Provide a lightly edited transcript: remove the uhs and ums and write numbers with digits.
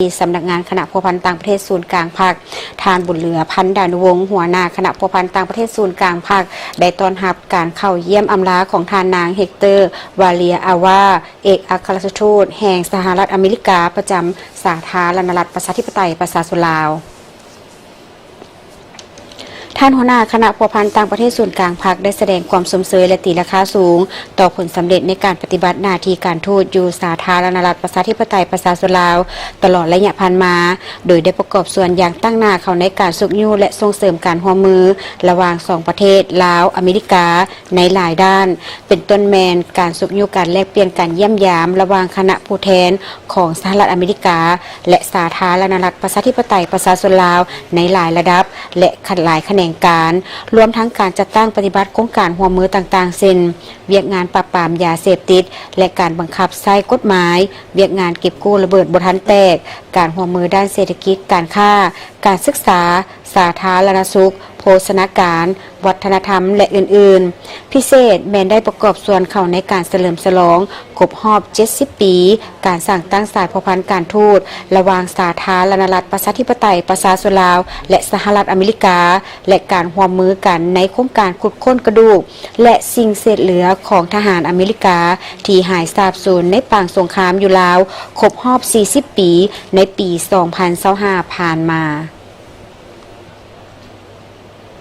สำนักงานคณะพัวพันธ์ต่างประเทศศูนย์กลางภาคทานบุญเหลือพันดานุวงศ์หัวหน้าคณะพัวพันธ์ต่างประเทศศูนย์กลางภาคได้ต้อนรับการเข้าเยี่ยมอำลาของทานนางเฮกเตอร์วาเลียอาวาเอกอัครราชทูตแห่งสหรัฐอเมริกาประจำสาธารณรัฐประชาธิปไตยประชาชนลาวท่านหัวหน้าคณะพัวพันธ์ต่างประเทศศูนย์กลางภาคได้แสดงความสมเสยและตีราคาสูงต่อผลสำเร็จในการปฏิบัติหน้าที่การทูตอยู่สาธารณรัฐประชาธิปไตยประชาชนลาวตลอดระยะผ่านมาโดยได้ประกอบส่วนอย่างตั้งหน้าเข้าในการสุขยู่และส่งเสริมการร่วมมือระหว่างสองประเทศลาวอเมริกาในหลายด้านเป็นต้นแมนการสุขยู่การแลกเปลี่ยนการเยี่ยมยามระหว่างคณะผู้แทนของสหรัฐอเมริกาและสาธารณรัฐประชาธิปไตยประชาชนลาวในหลายระดับและหลายแขนงการรวมทั้งการจัดตั้งปฏิบัติโครงการหัวมือต่างๆเช่นเวียกงานปราบปรามยาเสพติดและการบังคับใช้กฎหมายเวียกงานเก็บกู้ระเบิดบ่ทันแตกการหัวมือด้านเศรษฐกิจการค้าการศึกษาสาธารณสุขโภชนาการวัฒนธรรมและอื่นๆพิเศษแมนได้ประกอบส่วนเข้าในการเฉลิมฉลองครบรอบ70 ปีการสร้างตั้งสายพัวพันธ์การทูตระหว่างสาธารณรัฐประชาธิปไตยประชาชนลาวและสหรัฐอเมริกาและการร่วมมือกันในโครงการขุดค้นกระดูกและสิ่งเศษเหลือของทหารอเมริกาที่หายสาบสูญในปางสงครามอยู่ลาวครบรอบ40 ปีในปี 2025 ผ่านมา